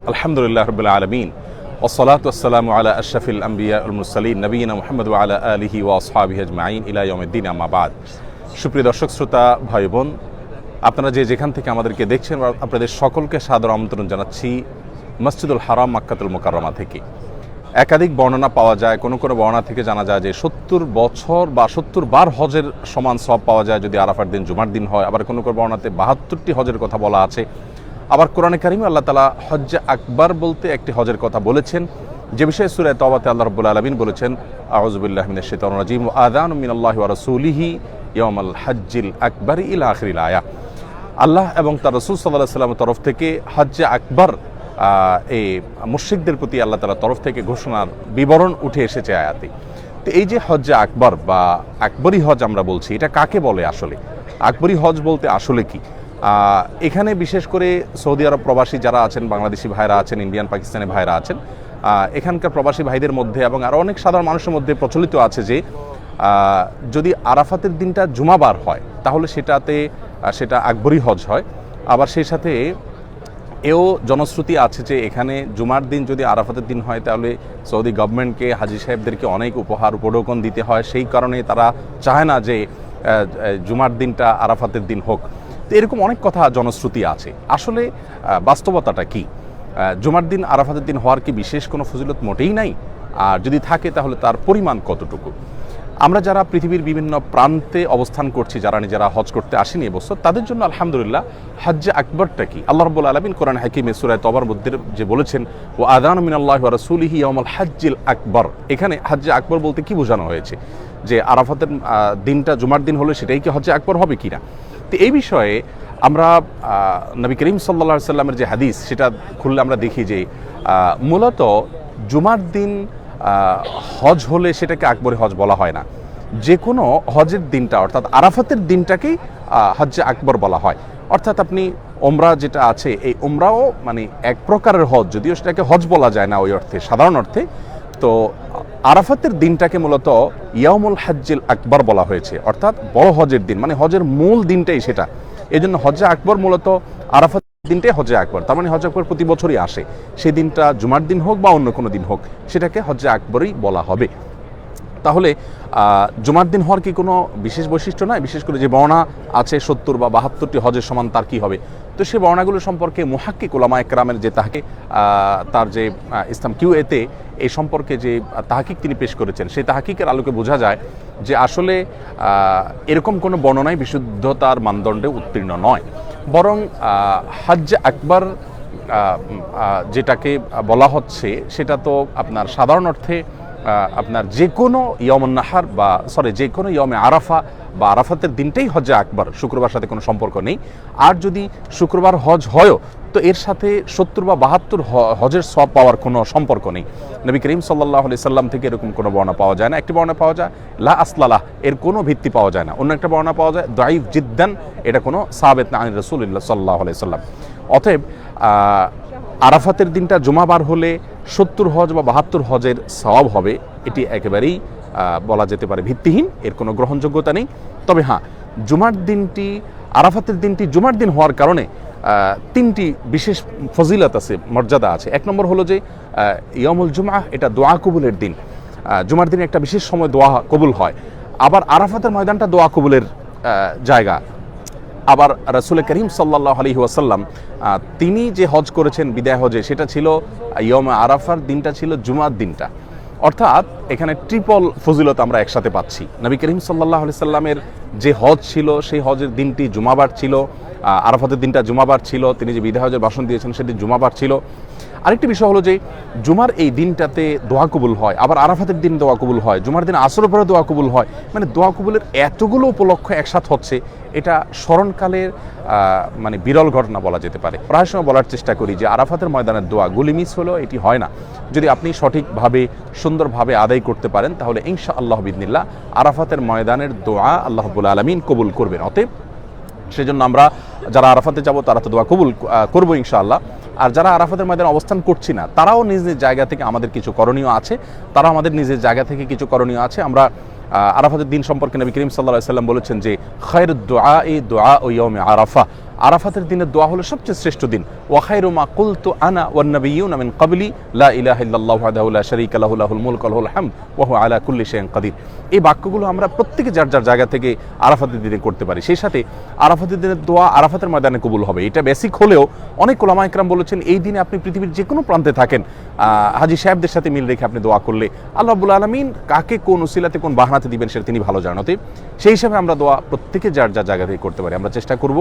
আলহামদুলিল্লাহ রাব্বিল আলামিন ওয়াসসালাতু ওয়াসসালামু আলা আশরাফিল আম্বিয়া ওয়াল মুরসালিন নবিয়িনা মুহাম্মদ ওয়া আলা আলিহি ওয়া আসহাবিহি আজমাইন ইলা ইয়াউমিদ্দিন আম্মা বাদ। সুপ্রিয় দর্শক শ্রোতা ভাই বোন, আপনারা যেখান থেকে আমাদেরকে দেখছেন আপনাদের সকলকে সাদর আমন্ত্রণ জানাচ্ছি মসজিদুল হারাম মক্কাতুল মুকাররমা থেকে। একাধিক বর্ণনা পাওয়া যায়, কোনো বর্ণনা থেকে জানা যায় যে 70 বছর বা 70 বার হজের সমান সওয়াব পাওয়া যায় যদি আরাফার দিন জুমার দিন হয়। আবার কোনো বর্ণনাতে 72টি হজের কথা বলা আছে। আবার কোরআনে কারিমে আল্লাহ তাআলা হজ্জে আকবার বলতে একটি হজের কথা বলেছেন, যে বিষয়ে সূরা তাওবাতে আল্লাহ রাব্বুল আলামিন বলেছেন আউযু বিল্লাহি মিনাশ শাইতানির রাজীম ওয়া আযানু মিনাল্লাহি ওয়া রাসূলিহি ইয়াউমাল হজ্জিল আকবার ইলা আখিরিল আয়া। আল্লাহ এবং তার রাসূল সাল্লাল্লাহু আলাইহি ওয়াসাল্লামের তরফ থেকে হজ্জে আকবার এই মুশরিকদের প্রতি আল্লাহ তাআলার তরফ থেকে ঘোষণার বিবরণ উঠে এসেছে আয়াতে। তো এই যে হজ্জে আকবার বা আকবরী হজ আমরা বলছি, এটা কাকে বলে আসলে? আকবরী হজ বলতে আসলে কি? এখানে বিশেষ করে সৌদি আরব প্রবাসী যারা আছেন, বাংলাদেশি ভাইরা আছেন, ইন্ডিয়ান পাকিস্তানি ভাইরা আছেন, এখানকার প্রবাসী ভাইদের মধ্যে এবং আরও অনেক সাধারণ মানুষের মধ্যে প্রচলিত আছে যে যদি আরাফাতের দিনটা জুমাবার হয় তাহলে সেটা আকবরী হজ হয়। আবার সেই সাথে এও জনশ্রুতি আছে যে এখানে জুমার দিন যদি আরাফাতের দিন হয় তাহলে সৌদি গভর্নমেন্টকে, হাজি সাহেবদেরকে অনেক উপহার উপঢৌকন দিতে হয়, সেই কারণে তারা চায় না যে জুমার দিনটা আরাফাতের দিন হোক। তো এরকম অনেক কথা জনশ্রুতি আছে। আসলে বাস্তবতাটা কি? জুমার দিন আরাফাতের দিন হওয়ার কি বিশেষ কোনো ফজিলত মোটেই নাই? আর যদি থাকে তাহলে তার পরিমাণ কতটুকু? আমরা যারা পৃথিবীর বিভিন্ন প্রান্তে অবস্থান করছি, যারা নিজেরা হজ করতে আসেনি এবছর, তাদের জন্য আলহামদুলিল্লাহ হজ্জে আকবরটা কি? আল্লাহ রাব্বুল আলামিন কোরআন হাকিমে সূরা তাওবার মধ্যে যে বলেছেন ওয়া আযানু মিনাল্লাহি ওয়া রাসূলিহি ইয়াউমাল হজ্জিল আকবর, এখানে হজ্জে আকবর বলতে কি বোঝানো হয়েছে? যে আরাফাতের দিনটা জুমার দিন হলে সেটাই কি হজ্জে আকবর হবে কিনা? তো এই বিষয়ে আমরা নবী করিম সাল্লাল্লাহু আলাইহি সাল্লামের যে হাদিস, সেটা খুললে আমরা দেখি যে মূলত জুমার দিন হজ হলে সেটাকে আকবরী হজ বলা হয় না। যে কোনো হজের দিনটা অর্থাৎ আরাফাতের দিনটাকেই হজ্জে আকবর বলা হয়। অর্থাৎ আপনি ওমরা যেটা আছে, এই ওমরাও মানে এক প্রকারের হজ, যদিও সেটাকে হজ বলা যায় না ওই অর্থে, সাধারণ অর্থে। তো আরাফাতের দিনটাকে মূলত ইয়াউমুল হজ্জিল আকবর বলা হয়েছে, অর্থাৎ বড় হজের দিন, মানে হজের মূল দিনটাই সেটা। এই জন্য হজ্জে আকবর মূলত আরাফাত দিনটাই হজ্জে আকবর। তার মানে হজ্জে আকবর প্রতি বছরই আসে, সেই দিনটা জুমার দিন হোক বা অন্য কোনো দিন হোক, সেটাকে হজ্জে আকবরই বলা হবে। তাহলে জুমার দিন হওয়ার কি কোনো বিশেষ বৈশিষ্ট্য নয়? বিশেষ করে যে বর্ণনা আছে 70 বা 72টি হজের সমান, তার কি হবে? তো সেই বর্ণনাগুলো সম্পর্কে মুহাক্কিক উলামায়ে কেরামের যে তাহকিক, তার যে ইসলাম কিউএতে এই সম্পর্কে যে তাহকিক তিনি পেশ করেছেন, সেই তাহকিকের আলোকে বোঝা যায় যে আসলে এরকম কোনো বর্ণনাই বিশুদ্ধতার মানদণ্ডে উত্তীর্ণ নয়। বরং হজ্জে আকবর যেটাকে বলা হচ্ছে সেটা তো আপনার সাধারণ অর্থে আপনার যে কোনো ইয়মুন নাহার বা যে কোনো ইয়মে আরাফা বা আরাফাতের দিনটাই হজ্জে আকবর, শুক্রবার সাথে কোনো সম্পর্ক নেই। আর যদি শুক্রবার হজ হয়ও তো এর সাথে 70 বা 72 হজের সওয়াব পাওয়ার কোনো সম্পর্ক নেই। নবী করিম সাল্লাল্লাহু আলাইহি সাল্লাম থেকে এরকম কোনো বর্ণনা পাওয়া যায় না। একটি বর্ণনা পাওয়া যায় লা আসলালাহ, এর কোনো ভিত্তি পাওয়া যায় না। অন্য একটা বর্ণনা পাওয়া যায় দাঈফ জিদ্দান, এটা কোনো সাহাবেত না আন রাসূলুল্লাহ সাল্লাল্লাহু আলাইহি সাল্লাম। অতএব আরাফাতের দিনটা জুমাবার হলে 70 হজ বা 72 হজের সওয়াব হবে, এটি একেবারেই বলা যেতে পারে ভিত্তিহীন, এর কোনো গ্রহণযোগ্যতা নেই। তবে হ্যাঁ, জুমার দিনটি, আরাফাতের দিনটি জুমার দিন হওয়ার কারণে 3টি বিশেষ ফজিলত আছে, মর্যাদা আছে। এক নম্বর হলো যে ইয়ামুল জুমআ, এটা দোয়া কবুলের দিন। জুমার দিনে একটা বিশেষ সময় দোয়া কবুল হয়। আবার আরাফাতের ময়দানটা দোয়া কবুলের জায়গা। আবার রাসূল করিম সাল্লাল্লাহু আলাইহি ওয়াসাল্লাম তিনি যে হজ করেছেন বিদায় হজে, সেটা ছিল ইয়মে আরাফার দিনটা ছিল জুমার দিনটা। অর্থাৎ এখানে ট্রিপল ফজিলত আমরা একসাথে পাচ্ছি। নবী করিম সাল্লাল্লাহু আলাইহি সাল্লামের যে হজ ছিল সেই হজের দিনটি জুমাবার ছিল, আরাফাতের দিনটা জুমাবার ছিল, তিনি যে বিদায় হজের ভাষণ দিয়েছেন সেদিন জুমাবার ছিল। আরেকটি বিষয় হলো যে জুমার এই দিনটাতে দোয়া কবুল হয়, আবার আরাফাতের দিন দোয়া কবুল হয়, জুমার দিন আসরের পরে দোয়া কবুল হয়। মানে দোয়া কবুলের এতগুলো উপলক্ষ একসাথে হচ্ছে, এটা স্মরণকালের মানে বিরল ঘটনা বলা যেতে পারে। প্রায় সময় বলার চেষ্টা করি যে আরাফাতের ময়দানের দোয়া গুলি মিস হলেও এটি হয় না। যদি আপনি সঠিকভাবে সুন্দরভাবে আদায় করতে পারেন তাহলে ইনশাআল্লাহ বিইذনিল্লাহ আরাফাতের ময়দানের দোয়া আল্লাহ রাব্বুল আলামিন কবুল করবেন। অতএব সেজন্য আমরা যারা আরাফাতে যাব তারা তো দোয়া কবুল করবো ইনশাআল্লাহ। আর যারা আরাফাতের ময়দানে অবস্থান করছি না, তারাও নিজ নিজ জায়গা থেকে আমাদের কিছু করণীয় আছে, তারাও আমাদের নিজের জায়গা থেকে কিছু করণীয় আছে। আমরা আরাফাতের দিন সম্পর্কে নবী করিম সাল্লাল্লাহু আলাইহি সাল্লাম বলেছেন যে খায়রুদ দুআ দুআ ইয়াউমি আরাফা, আরাফাতের দিনের দোয়া হলো সবচেয়ে শ্রেষ্ঠ দিন। ওয়া খায়রু মা কুলতু আনা ওয়ান নাবিয়্যুনা মিন ক্বাবলি লা ইলাহা ইল্লাল্লাহু ওয়াহদাহু লা শারীকা লাহু লাহুল মুলকু ওয়া লাহুল হামদ ওয়া হুয়া আলা কুল্লি শাইইন কাদির। এই বাক্যগুলো আমরা প্রত্যেকে যার যার জায়গা থেকে আরাফাতের দিনে করতে পারি। সেই সাথে আরাফাতের দিনের দোয়া আরাফাতের ময়দানে কবুল হবে, এটা বেসিক হলেও অনেক উলামা ইকরাম বলেছেন এই দিনে আপনি পৃথিবীর যে কোনো প্রান্তে থাকেন, হাজী সাহেবদের সাথে মিল রেখে আপনি দোয়া করলে আল্লাহ রাব্বুল আলামিন কাকে কোন উসিলাতে কোন বাহানাতে দিবেন সেটা তিনি ভালো জানেন। সেই হিসাবে আমরা দোয়া প্রত্যেকে যার যার জায়গা থেকে করতে পারি। আমরা চেষ্টা করব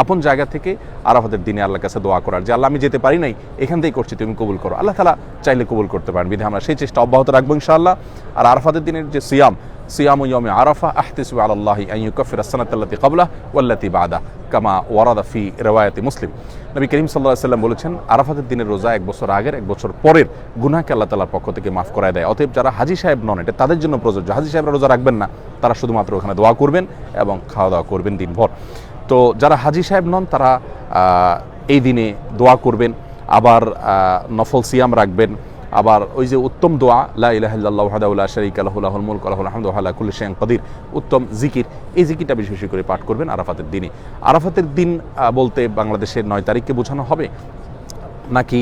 আপন জায়গা থেকে আরাফাতের দিনে আল্লাহর কাছে দোয়া করার, যে আল্লাহ আমি যেতে পারি নাই, এখান থেকেই করছি, তুমি কবুল করো। আল্লাহ তাআলা চাইলে কবুল করতে পারেন, বিধায় আমরা সেই চেষ্টা অব্যাহত রাখবো ইনশাআল্লাহ। আর আরাফাতের দিনের যে সিয়ামু ইয়াউমি আরাফা আহতাসিবু আলাল্লাহি আন ইউকাফিরা আস-সানাতাল্লাতী ক্বাবলাহু ওয়াল্লাতী বা'দাহু কামা ওয়ারাদা ফি রিওয়ায়াতি মুসলিম। নবী করিম সাল্লাল্লাহু আলাইহি ওয়াসাল্লাম বলেছেন, আরাফাতের দিনের রোজা এক বছর আগের, এক বছর পরের গুনাহকে আল্লাহ তাআলার পক্ষ থেকে মাফ করায় দেয়। অতএব যারা হাজী সাহেব নন, এটা তাদের জন্য প্রযোজ্য। হাজী সাহেবরা রোজা রাখবেন না, তারা শুধুমাত্র ওখানে দোয়া করবেন এবং খাওয়া দাওয়া করবেন দিনভর। তো যারা হাজী সাহেব নন তারা এই দিনে দোয়া করবেন, আবার নফল সিয়াম রাখবেন, আবার ওই যে উত্তম দোয়া লা ইলাহা ইল্লাল্লাহু ওয়াহদাহু লা শারীকা লাহু লাহুল মুলকু ওয়া লাহুল হামদু ওয়া আলা কুল্লি শাইইন কাদির, উত্তম জিকির, এই জিকিরটা বেশি বেশি করে পাঠ করবেন আরাফাতের দিনে। আরাফাতের দিন বলতে বাংলাদেশের 9 তারিখকে বোঝানো হবে নাকি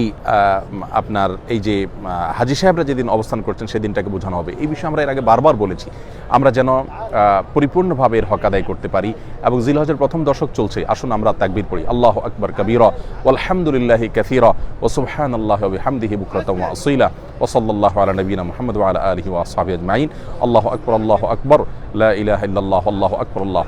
আপনার এই যে হাজী সাহেবরা যেদিন অবস্থান করছেন সেদিনটাকে বোঝানো হবে, এই বিষয়ে আমরা এর আগে বারবার বলেছি। আমরা যেন পরিপূর্ণভাবে এর হক আদায় করতে পারি। এবং জিলহজের প্রথম দশক চলছে, আসুন আমরা তাকবীর পড়ি, আল্লাহু আকবার কাবীরা ওয়ালহামদুলিল্লাহি কাসীরা ওয়া সুবহানাল্লাহি ওয়া বিহামদিহি বুকরাতাও ওয়া আসীলা ওয়া সাল্লাল্লাহু আলা নবিয়িনা মুহাম্মদ ওয়া আলা আলিহি ওয়া আসহাবিহি আজমাইন। আল্লাহু আকবার লা ইলাহা ইল্লাল্লাহ আল্লাহু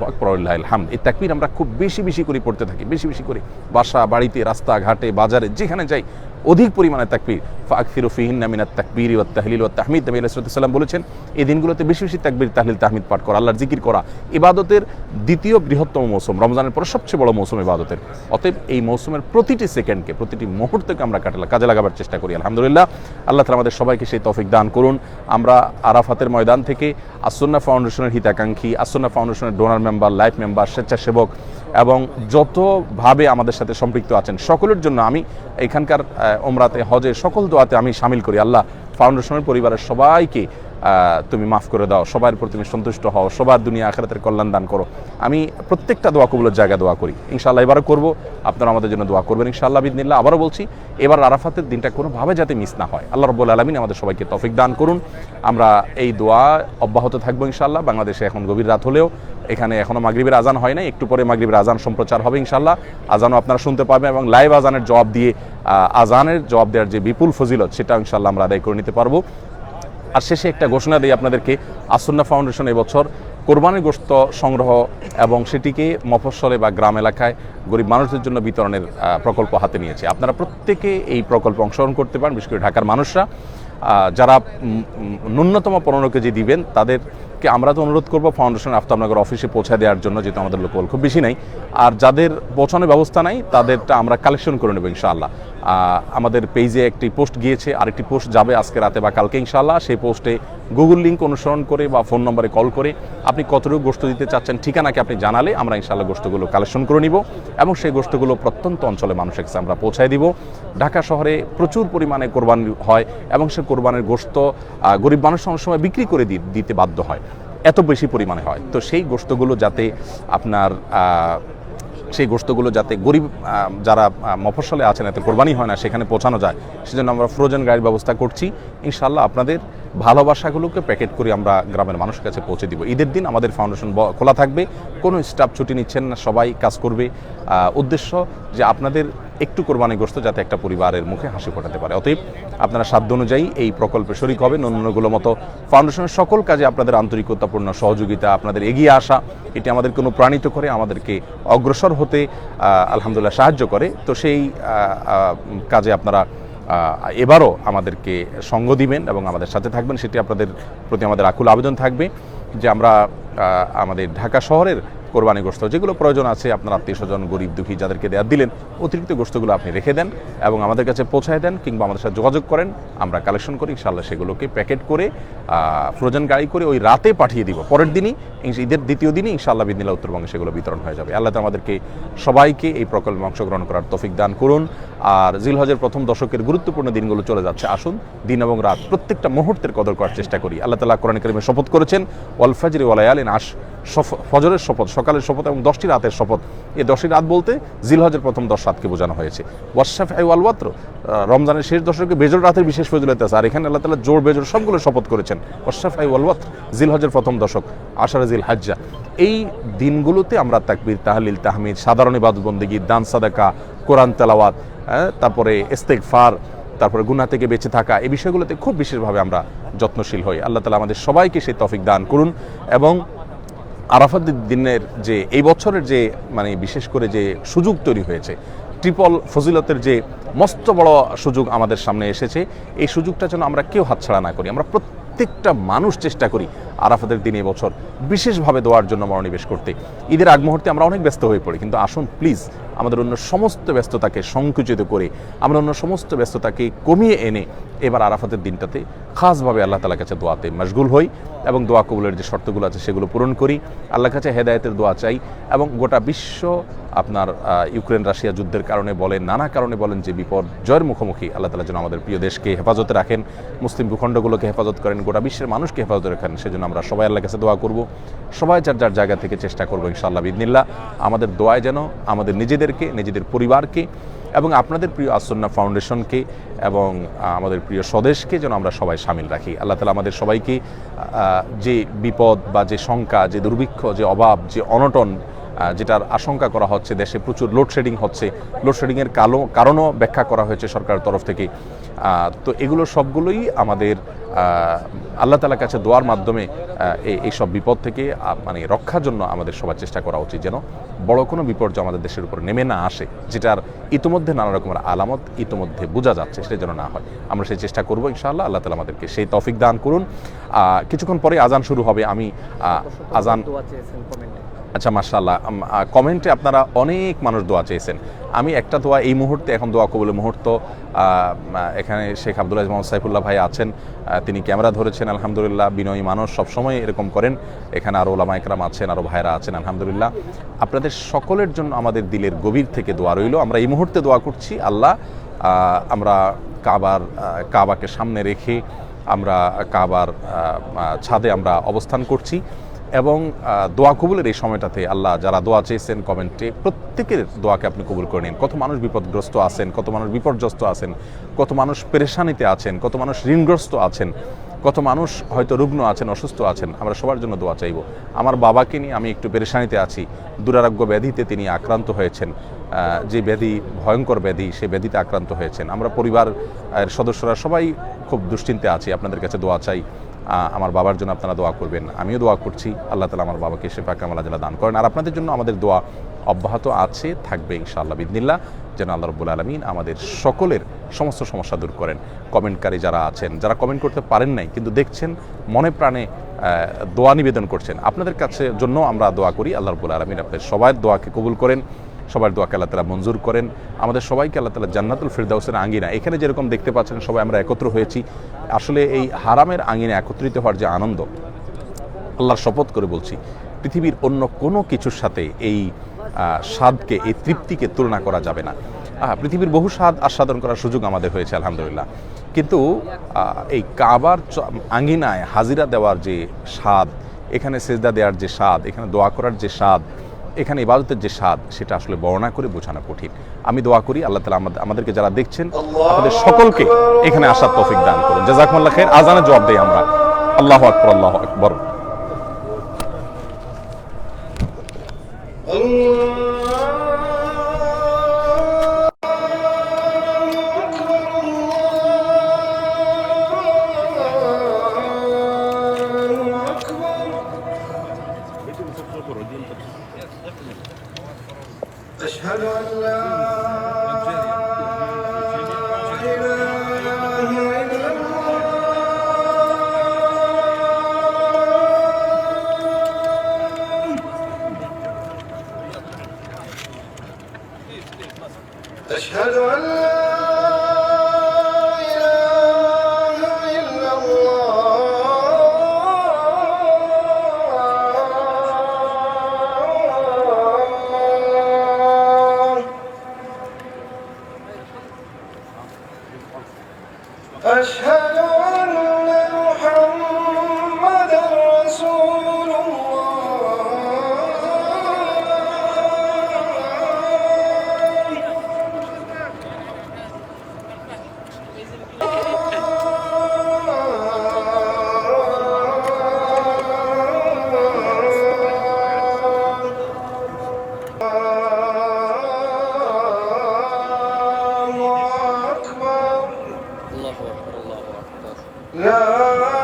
আকবার ওয়ালিল্লাহিল হামদ। এই তাকবীর আমরা খুব বেশি বেশি করে পড়তে থাকি, বেশি বেশি করে, বাসা বাড়িতে, রাস্তা ঘাটে, বাজারে, যেখানে যাই অধিক পরিমাণে তাকবীর। ফাআকসিরু ফীহিন্না মিনাত তাকবীরি ওয়াত তাহলিল ওয়াত তাহমিদ। নবী আলাইহিস সালাম বলেছেন এই দিনগুলোতে বেশি বেশি তাকবীর, তাহলিল, তাহমিদ পাঠ করা, আল্লাহর জিকির করা। ইবাদতের দ্বিতীয় বৃহত্তম মৌসুম, রমজানের পর সবচেয়ে বড় মৌসুম ইবাদতের। অতএব এই মৌসুমের প্রতিটি সেকেন্ডকে, প্রতিটি মুহূর্তকে আমরা কাজে লাগাবার চেষ্টা করি। আলহামদুলিল্লাহ, আল্লাহ তাআলা আমাদের সবাইকে সেই তৌফিক দান করুন। আমরা আরাফাতের ময়দান থেকে আসুন্নাহ ফাউন্ডেশনের হিতাকাঙ্ক্ষী, আসুন্নাহ ফাউন্ডেশনের ডোনার মেম্বার, লাইফ মেম্বার, স্বেচ্ছাসেবক এবং যতভাবে আমাদের সাথে সম্পৃক্ত আছেন সকলের জন্য আমি এখানকার ওমরাতে, হজে, সকল দোয়াতে আমি শামিল করি। আল্লাহ ফাউন্ডেশনের পরিবারের সবাইকে তুমি মাফ করে দাও, সবার উপর তুমি সন্তুষ্ট হও, সবার দুনিয়া আখিরাতের কল্যাণ দান করো। আমি প্রত্যেকটা দোয়া কবুলের জায়গায় দোয়া করি, ইনশাআল্লাহ এবারও করবো। আপনারা আমাদের জন্য দোয়া করবেন ইনশাআল্লাহ বিইذনিল্লাহ। আবারও বলছি, এবার আরাফাতের দিনটা কোনোভাবে যাতে মিস না হয়, আল্লাহ রাব্বুল আলামিন আমাদের সবাইকে তৌফিক দান করুন। আমরা এই দোয়া অব্যাহত থাকবো ইনশাআল্লাহ। বাংলাদেশে এখন গভীর রাত হলেও এখানে এখনো মাগরিবের আজান হয় নাই, একটু পরে মাগরিবের আজান সম্প্রচার হবে ইনশাআল্লাহ। আজানও আপনারা শুনতে পাবেন এবং লাইভ আজানের জবাব দিয়ে আজানের জবাব দেওয়ার যে বিপুল ফজিলত সেটা ইনশাআল্লাহ আমরা আদায় করে নিতে পারবো। আর শেষে একটা ঘোষণা দিই আপনাদেরকে, আসুন্নাহ ফাউন্ডেশন এবছর কোরবানির গোশত সংগ্রহ এবং সেটিকে মফস্বলে বা গ্রাম এলাকায় গরিব মানুষদের জন্য বিতরণের প্রকল্প হাতে নিয়েছে। আপনারা প্রত্যেকে এই প্রকল্পে অংশগ্রহণ করতে পারেন, বিশেষ করে ঢাকার মানুষরা যারা ন্যূনতম 15 কেজি দিবেন তাদেরকে আমরা তো অনুরোধ করবো ফাউন্ডেশন আফতাবনগর অফিসে পৌঁছে দেওয়ার জন্য, যেহেতু আমাদের লোকবল খুব বেশি নাই। আর যাদের পৌঁছানোর ব্যবস্থা নাই তাদেরটা আমরা কালেকশন করে নেব ইনশাআল্লাহ। আমাদের পেজে একটি পোস্ট গিয়েছে, আরেকটি পোস্ট যাবে আজকে রাতে বা কালকে ইনশাআল্লাহ। সেই পোস্টে গুগল লিঙ্ক অনুসরণ করে বা ফোন নম্বরে কল করে আপনি কতটুকু গোশত দিতে চাচ্ছেন ঠিকানাকে আপনি জানালে আমরা ইনশাআল্লাহ গোশতগুলো কালেকশন করে নিব এবং সেই গোশতগুলো প্রত্যন্ত অঞ্চলে মানুষের কাছে আমরা পৌঁছায় দিব। ঢাকা শহরে প্রচুর পরিমাণে কোরবানি হয় এবং সে কোরবানির গোশত গরিব মানুষ অনেক সময় বিক্রি করে দিতে বাধ্য হয়, এত বেশি পরিমাণে হয়। তো সেই গোশতগুলো যাতে আপনার গরিব যারা মফস্বলে আছেন, এতে কোরবানি হয় না, সেখানে পৌঁছানো যায়, সেজন্য আমরা ফ্রোজেন গাড়ির ব্যবস্থা করছি ইনশাআল্লাহ। আপনাদের ভালোবাসাগুলোকে প্যাকেট করে আমরা গ্রামের মানুষের কাছে পৌঁছে দিব। ঈদের দিন আমাদের ফাউন্ডেশন খোলা থাকবে, কোনো স্টাফ ছুটি নিচ্ছেন না, সবাই কাজ করবে। উদ্দেশ্য যে আপনাদের একটু কোরবানি গোশত যাতে একটা পরিবারের মুখে হাসি ফোটাতে পারে। অতএব আপনারা সাধ্য অনুযায়ী এই প্রকল্পে শরিক হবেন। অন্যান্যগুলো মতো ফাউন্ডেশনের সকল কাজে আপনাদের আন্তরিকতাপূর্ণ সহযোগিতা, আপনাদের এগিয়ে আসা, এটি আমাদেরকে অনুপ্রাণিত করে, আমাদেরকে অগ্রসর হতে আলহামদুলিল্লাহ সাহায্য করে। তো সেই কাজে আপনারা এবারও আমাদেরকে সঙ্গ দিবেন এবং আমাদের সাথে থাকবেন, সেটি আপনাদের প্রতি আমাদের আকুল আবেদন থাকবে যে আমরা আমাদের ঢাকা শহরের কোরবানি গোশত যেগুলো প্রয়োজন আছে আপনার আত্মীয় স্বজন, গরিব দুঃখী যাদেরকে দেয়া দিলেন, অতিরিক্ত গোশতগুলো আপনি রেখে দেন এবং আমাদের কাছে পৌঁছায় দেন, কিংবা আমাদের সাথে যোগাযোগ করেন, আমরা কালেকশন করি, ইনশাআল্লাহ সেগুলোকে প্যাকেট করে ফ্রোজেন গাড়ি করে ওই রাতে পাঠিয়ে দিব। পরের দিনই ঈদের দ্বিতীয় দিনই ইনশাআল্লাহ বিদিনিল্লাহ উত্তরবঙ্গে সেগুলো বিতরণ হয়ে যাবে। আল্লাহ তাআলা আমাদেরকে সবাইকে এই প্রকল্পে অংশগ্রহণ করার তৌফিক দান করুন। আর জিলহজের প্রথম দশকের গুরুত্বপূর্ণ দিনগুলো চলে যাচ্ছে, আসুন দিন এবং রাত প্রত্যেকটা মুহূর্তের কদর করার চেষ্টা করি। আল্লাহ তাআলা কোরআন কারীমে শপথ করেছেন, ওয়াল ফাজরি ওয়া লায়ালিন আশর, ফজরের শপথ, সকালের শপথ এবং 10টি রাতের শপথ। এই 10টি রাত বলতে জিলহজের প্রথম 10 রাতকে বোঝানো হয়েছে। ওয়াশফাই ওয়াল ওয়াতর, রমজানের শেষ দশকে বেজর রাতের বিশেষ ফজিলত আছে, আর এখানে আল্লাহ তাআলা জোর বেজর সবগুলো শপথ করেছেন। ওয়াশফাই ওয়াল ওয়াতর, জিলহজের প্রথম দশক, আশারা জিল হাজ্জা, এই দিনগুলোতে আমরা তাকবীর, তাহলিল, তাহমিদ, সাধারণ ইবাদত বন্দেগী, দান সাদাকা, কোরআন তেলাওয়াত, তারপরে ইস্তেগফার, তারপরে গুনাহ থেকে বেঁচে থাকা, এই বিষয়গুলোতে খুব বিশেষভাবে আমরা যত্নশীল হই। আল্লাহ তাআলা আমাদের সবাইকে সেই তৌফিক দান করুন। এবং আরাফাত দিনের যে এই বছরের যে মানে বিশেষ করে যে সুযোগ তৈরি হয়েছে, ট্রিপল ফজিলতের যে মস্ত বড় সুযোগ আমাদের সামনে এসেছে, এই সুযোগটা যেন আমরা কেউ হাতছাড়া না করি। আমরা প্রত্যেকটা মানুষ চেষ্টা করি আরাফাতের দিন এই বছর বিশেষভাবে দোয়ার জন্য মনোনিবেশ করতে। ঈদের আগ মুহূর্তে আমরা অনেক ব্যস্ত হয়ে পড়ি, কিন্তু আসুন প্লিজ আমাদের অন্য সমস্ত ব্যস্ততাকে সংকুচিত করে, আমরা অন্য সমস্ত ব্যস্ততাকে কমিয়ে এনে এবার আরাফাতের দিনটাতে খাসভাবে আল্লাহ তাআলার কাছে দোয়াতে মশগুল হই এবং দোয়া কবুলের যে শর্তগুলো আছে সেগুলো পূরণ করি। আল্লাহর কাছে হেদায়েতের দোয়া চাই এবং গোটা বিশ্ব আপনার ইউক্রেন রাশিয়া যুদ্ধের কারণে বলেন, নানা কারণে বলেন, যে বিপর্যয়ের মুখোমুখি, আল্লাহ তাআলা যেন আমাদের প্রিয় দেশকে হেফাজতে রাখেন, মুসলিম ভূখণ্ডগুলোকে হেফাজত করেন, গোটা বিশ্বের মানুষকে হেফাজতে রাখেন। সেজন্য আমরা সবাই আল্লাহর কাছে দোয়া করব, সবাই যার যার জায়গা থেকে চেষ্টা করবো ইনশাআল্লাহ বিইذনিল্লাহ আমাদের দোয়ায় যেন আমাদের নিজেদেরকে, নিজেদের পরিবারকে এবং আপনাদের প্রিয় আসুন্নাহ ফাউন্ডেশনকে এবং আমাদের প্রিয় স্বদেশকে যেন আমরা সবাই শামিল রাখি। আল্লাহ তাআলা আমাদের সবাইকে যে বিপদ বা যে শঙ্কা, যে দুর্ভিক্ষ, যে অভাব, যে অনটন, যেটার আশঙ্কা করা হচ্ছে, দেশে প্রচুর লোডশেডিং হচ্ছে, লোডশেডিংয়ের কারণও ব্যাখ্যা করা হয়েছে সরকারের তরফ থেকে। তো এগুলো সবগুলোই আমাদের আল্লাহ তাআলার কাছে দোয়ার মাধ্যমে এই সব বিপদ থেকে মানে রক্ষার জন্য আমাদের সবার চেষ্টা করা উচিত, যেন বড় কোনো বিপর্যয় আমাদের দেশের উপর নেমে না আসে, যেটার ইতিমধ্যে নানা রকমের আলামত ইতিমধ্যে বোঝা যাচ্ছে, সেটা যেন না হয়। আমরা সেই চেষ্টা করবো ইনশাআল্লাহ। আল্লাহ তাআলা আমাদেরকে সেই তৌফিক দান করুন। কিছুক্ষণ পরে আজান শুরু হবে। আমি আজান, আচ্ছা মাশাআল্লাহ, কমেন্টে আপনারা অনেক মানুষ দোয়া চেয়েছেন। আমি একটা দোয়া এই মুহূর্তে, এখন দোয়া কবুলের মুহূর্ত, এখানে শেখ আব্দুল আজিজ মোহাম্মদ সাইফুল্লাহ ভাই আছেন, তিনি ক্যামেরা ধরেছেন, আলহামদুলিল্লাহ, বিনয়ী মানুষ, সবসময় এরকম করেন। এখানে আরও ওলামা ইকরাম আছেন, আরও ভাইরা আছেন, আলহামদুলিল্লাহ। আপনাদের সকলের জন্য আমাদের দিলের গভীর থেকে দোয়া রইল। আমরা এই মুহূর্তে দোয়া করছি, আল্লাহ আমরা কাবাকে সামনে রেখে আমরা কাবার ছাদে আমরা অবস্থান করছি এবং দোয়া কবুলের এই সময়টাতে আল্লাহ যারা দোয়া চেয়েছেন কমেন্টে, প্রত্যেকের দোয়াকে আপনি কবুল করে নিন। কত মানুষ বিপদগ্রস্ত আছেন, কত মানুষ বিপর্যস্ত আছেন, কত মানুষ পেরেশানিতে আছেন, কত মানুষ ঋণগ্রস্ত আছেন, কত মানুষ হয়তো রুগ্ন আছেন, অসুস্থ আছেন। আমরা সবার জন্য দোয়া চাইব। আমার বাবাকে নিয়ে আমি একটু পেরেশানিতে আছি, দুরারোগ্য ব্যাধিতে তিনি আক্রান্ত হয়েছেন, যে ব্যাধি ভয়ঙ্কর ব্যাধি, সেই ব্যাধিতে আক্রান্ত হয়েছেন। আমরা পরিবারের সদস্যরা সবাই খুব দুশ্চিন্তে আছি, আপনাদের কাছে দোয়া চাই। আমার বাবার জন্য আপনারা দোয়া করবেন, আমিও দোয়া করছি। আল্লাহ তাআলা আমার বাবাকে শিফা কামাল আজলা দান করেন। আর আপনাদের জন্য আমাদের দোয়া অব্যাহত আছে, থাকবে ইনশাআল্লাহ বিইذনিল্লাহ, যেন আল্লাহ রাব্বুল আলামিন আমাদের সকলের সমস্ত সমস্যা দূর করেন। কমেন্টকারী যারা আছেন, যারা কমেন্ট করতে পারেন নাই কিন্তু দেখছেন, মনে প্রাণে দোয়া নিবেদন করছেন, আপনাদের কাছে জন্য আমরা দোয়া করি। আল্লাহ রাব্বুল আলামিন আপনাদের সবার দোয়াকে কবুল করেন, সবার দোয়াকে আল্লাহ তাআলা মঞ্জুর করেন। আমাদের সবাইকে আল্লাহ তাআলা জান্নাতুল ফিরদাউসের আঙ্গিনা, এখানে যেরকম দেখতে পাচ্ছেন সবাই আমরা একত্র হয়েছি, আসলে এই হারামের আঙ্গিনা একত্রিত হওয়ার যে আনন্দ, আল্লাহর শপথ করে বলছি, পৃথিবীর অন্য কোনো কিছুর সাথে এই স্বাদকে, এই তৃপ্তিকে তুলনা করা যাবে না। পৃথিবীর বহু স্বাদ আস্বাদন করার সুযোগ আমাদের হয়েছে আলহামদুলিল্লাহ, কিন্তু এই কাবার আঙ্গিনায় হাজিরা দেওয়ার যে স্বাদ, এখানে সেজদা দেওয়ার যে স্বাদ, এখানে দোয়া করার যে স্বাদ, এখানে ইবাদতের যে স্বাদ, সেটা আসলে বর্ণনা করে বোঝানো কঠিন। আমি দোয়া করি আল্লাহ তাআলা আমাদেরকে যারা দেখছেন, আপনাদের সকলকে এখানে আসার তৌফিক দান করুন। জাযাকুমুল্লাহ খাইর। আজানের জবাব দেই আমরা। আল্লাহু আকবার, আল্লাহু আকবার। أشهد أن لا إله إلا الله أشهد أن محمدا رسول الله أكبر. الله أكبر. الله أكبر. لا